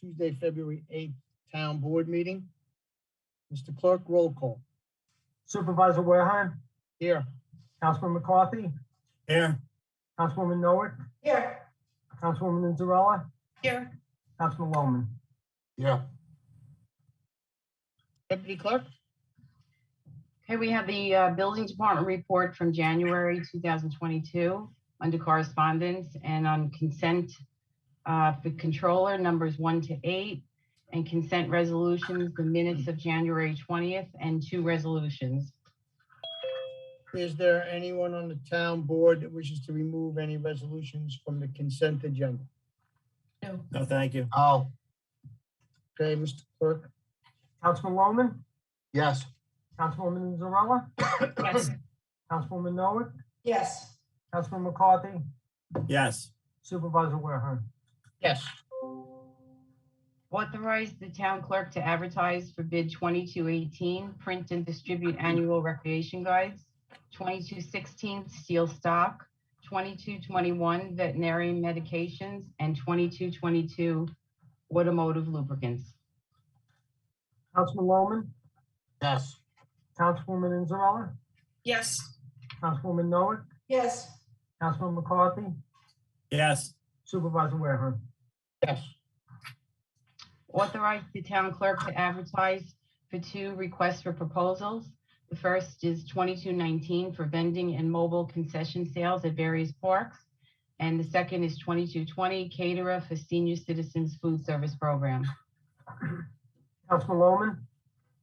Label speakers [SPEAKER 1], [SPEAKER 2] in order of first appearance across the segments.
[SPEAKER 1] Tuesday, February 8th, Town Board meeting. Mr. Clerk, roll call.
[SPEAKER 2] Supervisor Wareheim,
[SPEAKER 1] Here.
[SPEAKER 2] Councilman McCarthy,
[SPEAKER 3] Here.
[SPEAKER 2] Councilwoman Nowick,
[SPEAKER 4] Here.
[SPEAKER 2] Councilwoman Inzarella,
[SPEAKER 4] Here.
[SPEAKER 2] Councilman Loman.
[SPEAKER 3] Yeah.
[SPEAKER 1] Deputy Clerk?
[SPEAKER 5] Okay, we have the Building Department report from January 2022 under correspondence, and on consent for controller numbers 1 to 8, and consent resolutions, the minutes of January 20th, and 2 resolutions.
[SPEAKER 1] Is there anyone on the town board that wishes to remove any resolutions from the consent agenda?
[SPEAKER 3] No, thank you.
[SPEAKER 1] Oh. Okay, Mr. Clerk?
[SPEAKER 2] Councilman Loman,
[SPEAKER 3] Yes.
[SPEAKER 2] Councilwoman Inzarella,
[SPEAKER 4] Yes.
[SPEAKER 2] Councilwoman Nowick,
[SPEAKER 4] Yes.
[SPEAKER 2] Councilman McCarthy,
[SPEAKER 3] Yes.
[SPEAKER 2] Supervisor Wareheim.
[SPEAKER 1] Yes.
[SPEAKER 5] Authorize the town clerk to advertise for bid 2218, print and distribute annual recreation guides, 2216 steel stock, 2221 veterinary medications, and 2222 automotive lubricants.
[SPEAKER 2] Councilman Loman,
[SPEAKER 3] Yes.
[SPEAKER 2] Councilwoman Inzarella,
[SPEAKER 4] Yes.
[SPEAKER 2] Councilwoman Nowick,
[SPEAKER 4] Yes.
[SPEAKER 2] Councilman McCarthy,
[SPEAKER 3] Yes.
[SPEAKER 2] Supervisor Wareheim.
[SPEAKER 1] Yes.
[SPEAKER 5] Authorize the town clerk to advertise for 2 requests for proposals. The first is 2219 for vending and mobile concession sales at various parks. And the second is 2220 caterer for senior citizens food service program.
[SPEAKER 2] Councilman Loman,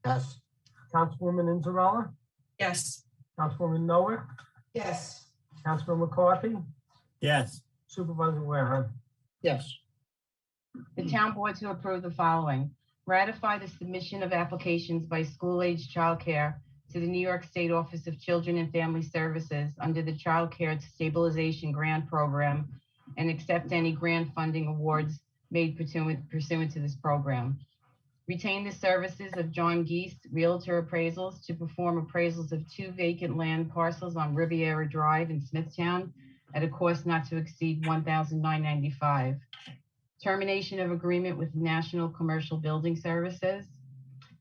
[SPEAKER 3] Yes.
[SPEAKER 2] Councilwoman Inzarella,
[SPEAKER 4] Yes.
[SPEAKER 2] Councilwoman Nowick,
[SPEAKER 4] Yes.
[SPEAKER 2] Councilman McCarthy,
[SPEAKER 3] Yes.
[SPEAKER 2] Supervisor Wareheim.
[SPEAKER 1] Yes.
[SPEAKER 5] The town board to approve the following. Ratify the submission of applications by school-age childcare to the New York State Office of Children and Family Services under the Child Care Stabilization Grant Program, and accept any grant funding awards made pursuant to this program. Retain the services of John Geese Realtor Appraisals to perform appraisals of 2 vacant land parcels on Riviera Drive in Smithtown at a cost not to exceed $1,995. Termination of agreement with National Commercial Building Services.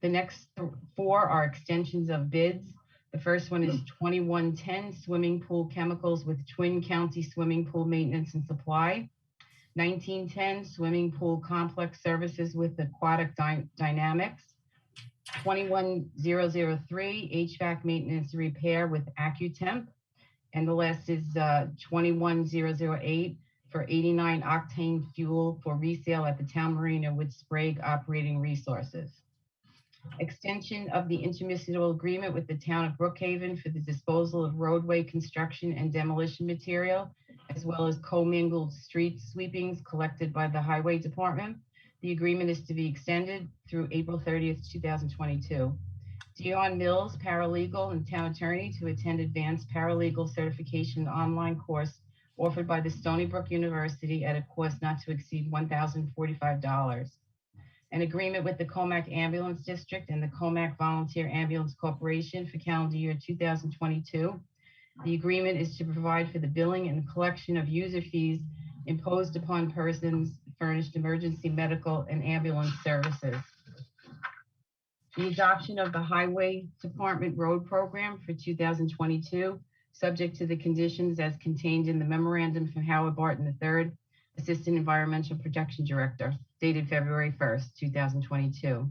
[SPEAKER 5] The next 4 are extensions of bids. The first one is 2110 swimming pool chemicals with Twin County Swimming Pool Maintenance and Supply. 1910 swimming pool complex services with Aquatic Dynamics. 21003 HVAC maintenance repair with AccuTemp. And the last is 21008 for 89 octane fuel for resale at the town marina with Sprague Operating Resources. Extension of the intermunicipal agreement with the town of Brookhaven for the disposal of roadway construction and demolition material, as well as commingled street sweepings collected by the Highway Department. The agreement is to be extended through April 30th, 2022. Dion Mills, paralegal and town attorney, to attend advanced paralegal certification online course offered by the Stony Brook University at a cost not to exceed $1,045. An agreement with the Comac Ambulance District and the Comac Volunteer Ambulance Corporation for calendar year 2022. The agreement is to provide for the billing and collection of user fees imposed upon persons furnished emergency medical and ambulance services. The adoption of the Highway Department Road Program for 2022, subject to the conditions as contained in the memorandum from Howard Barton III, Assistant Environmental Protection Director, dated February 1st, 2022.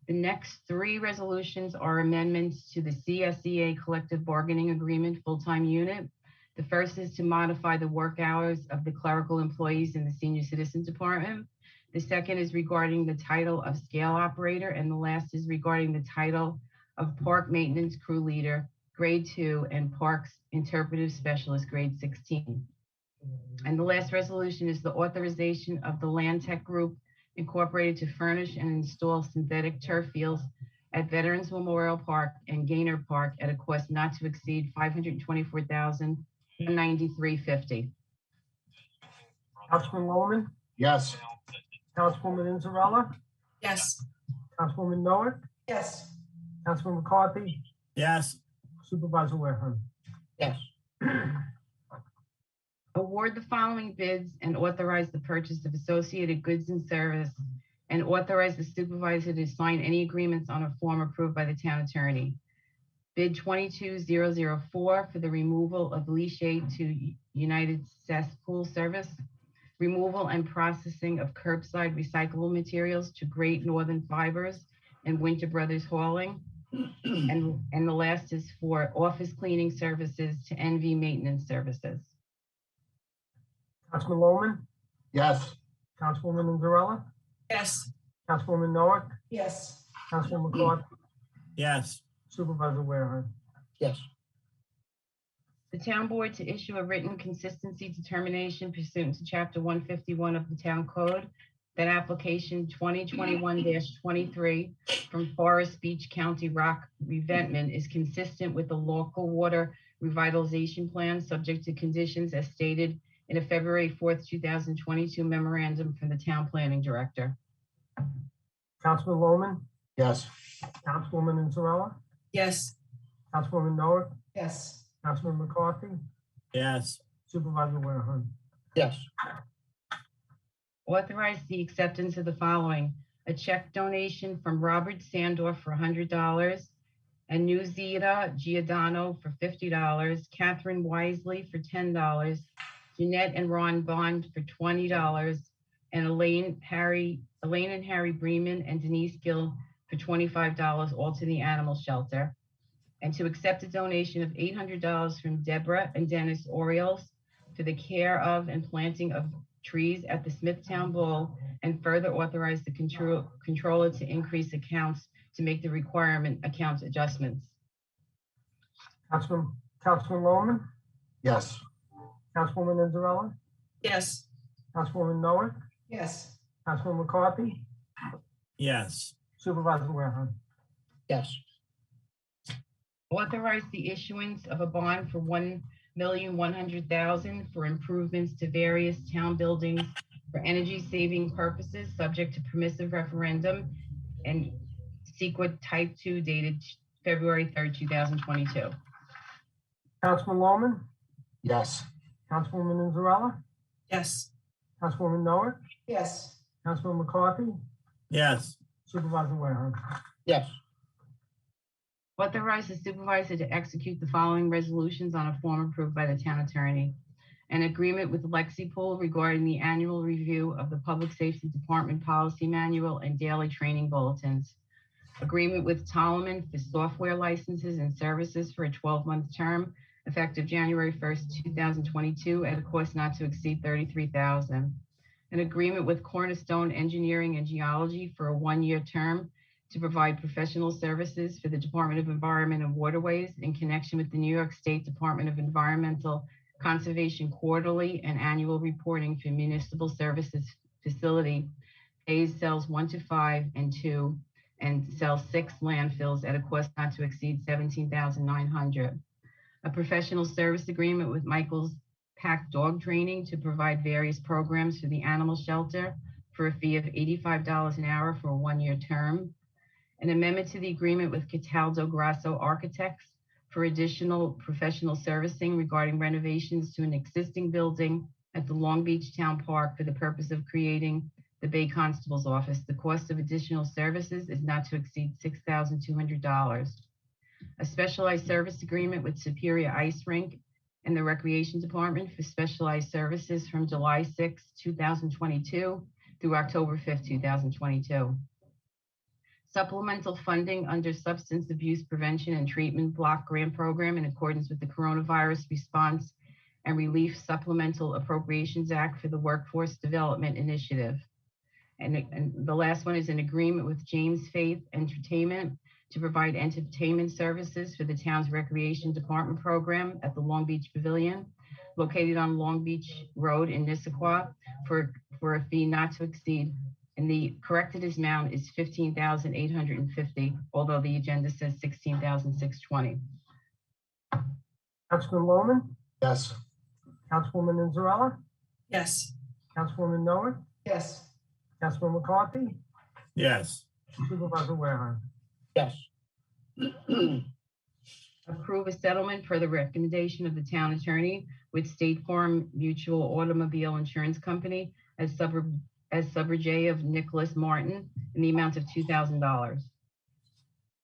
[SPEAKER 5] The next 3 resolutions are amendments to the CSEA Collective Bargaining Agreement full-time unit. The first is to modify the work hours of the clerical employees in the Senior Citizen Department. The second is regarding the title of scale operator, and the last is regarding the title of park maintenance crew leader, grade 2, and parks interpretive specialist, grade 16. And the last resolution is the authorization of the Land Tech Group Incorporated to furnish and install synthetic turf fields at Veterans Memorial Park and Gaynor Park at a cost not to exceed $524,193.50.
[SPEAKER 2] Councilman Loman,
[SPEAKER 3] Yes.
[SPEAKER 2] Councilwoman Inzarella,
[SPEAKER 4] Yes.
[SPEAKER 2] Councilwoman Nowick,
[SPEAKER 4] Yes.
[SPEAKER 2] Councilman McCarthy,
[SPEAKER 3] Yes.
[SPEAKER 2] Supervisor Wareheim.
[SPEAKER 1] Yes.
[SPEAKER 5] Award the following bids and authorize the purchase of associated goods and and authorize the supervisor to sign any agreements on a form approved by the town attorney. Bid 22004 for the removal of leachate to United Cesspool Service, removal and processing of curbside recyclable materials to Great Northern Fibers and Winter Brothers Hauling. And the last is for office cleaning services to NV Maintenance Services.
[SPEAKER 2] Councilman Bowman,
[SPEAKER 3] Yes.
[SPEAKER 2] Councilwoman Inzarella,
[SPEAKER 4] yes,
[SPEAKER 2] Councilwoman Noah,
[SPEAKER 4] yes,
[SPEAKER 2] Councilman McCarthy,
[SPEAKER 3] Yes.
[SPEAKER 2] Supervisor Warehouse.
[SPEAKER 1] yes,
[SPEAKER 5] The town board to issue a written consistency determination pursuant to chapter 151 of the town code that application 2021-23 from Forest Beach County Rock Revetment is consistent with the local water revitalization plan, subject to conditions as stated in a February 4th, 2022 memorandum from the town planning director.
[SPEAKER 2] Councilman Bowman,
[SPEAKER 3] Yes.
[SPEAKER 2] Councilwoman Inzarella,
[SPEAKER 4] yes,
[SPEAKER 2] Councilwoman Noah,
[SPEAKER 4] yes,
[SPEAKER 2] Councilman McCarthy,
[SPEAKER 3] Yes.
[SPEAKER 2] Supervisor Warehouse.
[SPEAKER 1] yes,
[SPEAKER 5] Authorize the acceptance of the following: a check donation from Robert Sandorf for $100, and Nuzita Giordano for $50, Catherine Wisely for $10, Jeanette and Ron Bond for $20, and Elaine and Harry Bremen and Denise Gill for $25, all to the animal shelter. And to accept a donation of $800 from Deborah and Dennis Orioles for the care of and planting of trees at the Smithtown Bowl, and further authorize the controller to increase accounts to make the requirement account adjustments.
[SPEAKER 2] Councilman Bowman,
[SPEAKER 3] Yes.
[SPEAKER 2] Councilwoman Inzarella,
[SPEAKER 4] yes,
[SPEAKER 2] Councilwoman Noah,
[SPEAKER 4] yes,
[SPEAKER 2] Councilman McCarthy,
[SPEAKER 3] Yes.
[SPEAKER 2] Supervisor Warehouse.
[SPEAKER 1] yes,
[SPEAKER 5] Authorize the issuance of a bond for $1,100,000 for improvements to various town buildings for energy saving purposes, subject to permissive referendum and Sequit Type 2 dated February 3rd, 2022.
[SPEAKER 2] Councilman Bowman,
[SPEAKER 3] Yes.
[SPEAKER 2] Councilwoman Inzarella,
[SPEAKER 4] yes,
[SPEAKER 2] Councilwoman Noah,
[SPEAKER 4] yes,
[SPEAKER 2] Councilman McCarthy,
[SPEAKER 3] Yes.
[SPEAKER 2] Supervisor Warehouse.
[SPEAKER 1] yes,
[SPEAKER 5] Authorize the supervisor to execute the following resolutions on a form approved by the town attorney. An agreement with Lexipool regarding the annual review of the Public Safety Department Policy Manual and daily training bulletins. Agreement with Tolman for software licenses and services for a 12-month term effective January 1st, 2022 at a cost not to exceed $33,000. An agreement with Cornerstone Engineering and Geology for a 1-year term to provide professional services for the Department of Environment and Waterways in connection with the New York State Department of Environmental Conservation quarterly and annual reporting for municipal services facility, phase cells 1 to 5 and 2, and cell 6 landfills at a cost not to exceed $17,900. A professional service agreement with Michael's Pack Dog Training to provide various programs for the animal shelter for a fee of $85 an hour for a 1-year term. An amendment to the agreement with Cataldo Grasso Architects for additional professional servicing regarding renovations to an existing building at the Long Beach Town Park for the purpose of creating the Bay Constable's Office. The cost of additional services is not to exceed $6,200. A specialized service agreement with Superior Ice Rink and the Recreation Department for specialized services from July 6, 2022 through October 5th, 2022. Supplemental funding under Substance Abuse Prevention and Treatment Block Grant Program in accordance with the Coronavirus Response and Relief Supplemental Appropriations Act for the Workforce Development Initiative. And the last one is an agreement with James Faith Entertainment to provide entertainment services for the town's recreation department program at the Long Beach Pavilion, located on Long Beach Road in Nissaquah, for a fee not to exceed, and the corrected amount is $15,850, although the agenda says $16,620.
[SPEAKER 2] Councilman Bowman,
[SPEAKER 3] Yes.
[SPEAKER 2] Councilwoman Inzarella,
[SPEAKER 4] yes,
[SPEAKER 2] Councilwoman Noah,
[SPEAKER 4] yes,
[SPEAKER 2] Councilman McCarthy,
[SPEAKER 3] Yes.
[SPEAKER 2] Supervisor Warehouse.
[SPEAKER 1] yes,
[SPEAKER 5] Approve a settlement per the recommendation of the town attorney with State Farm Mutual Automobile Insurance Company as as subrogate of Nicholas Martin in the amount of $2,000.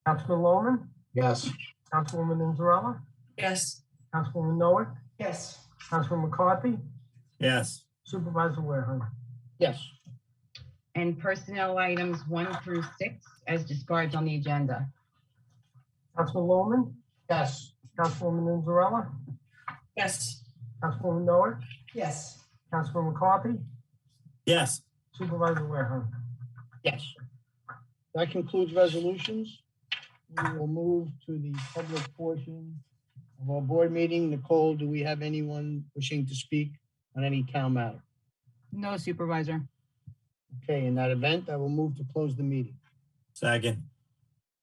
[SPEAKER 2] Councilman Loman,
[SPEAKER 3] Yes.
[SPEAKER 2] Councilwoman Inzarella,
[SPEAKER 4] Yes.
[SPEAKER 2] Councilwoman Noah,
[SPEAKER 4] Yes.
[SPEAKER 2] Councilman McCarthy,
[SPEAKER 3] Yes.
[SPEAKER 2] Supervisor Warehan.
[SPEAKER 1] Yes.
[SPEAKER 5] And personnel items 1 through 6 as described on the agenda.
[SPEAKER 2] Councilman Loman,
[SPEAKER 1] Yes.
[SPEAKER 2] Councilwoman Inzarella,
[SPEAKER 4] Yes.
[SPEAKER 2] Councilwoman Noah,
[SPEAKER 4] Yes.
[SPEAKER 2] Councilman McCarthy,
[SPEAKER 3] Yes.
[SPEAKER 2] Supervisor Warehan.
[SPEAKER 1] Yes. That concludes resolutions. We will move to the public portion of our board meeting. Nicole, do we have anyone wishing to speak on any town matter?
[SPEAKER 6] No, Supervisor.
[SPEAKER 1] Okay, in that event, I will move to close the meeting.
[SPEAKER 3] Second.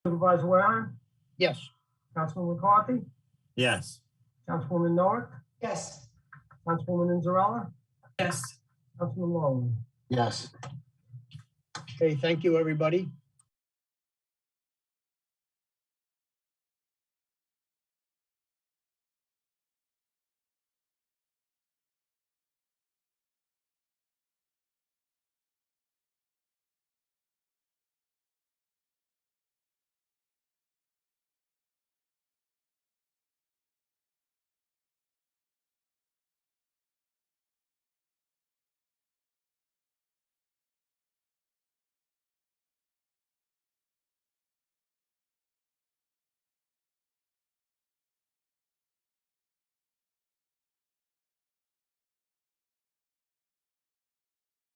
[SPEAKER 2] Supervisor Warehan,
[SPEAKER 1] Yes.
[SPEAKER 2] Councilman McCarthy,
[SPEAKER 3] Yes.
[SPEAKER 2] Councilwoman Noah,
[SPEAKER 4] Yes.
[SPEAKER 2] Councilwoman Inzarella,
[SPEAKER 4] Yes.
[SPEAKER 2] Councilman Loman.
[SPEAKER 3] Yes.
[SPEAKER 1] Okay, thank you, everybody.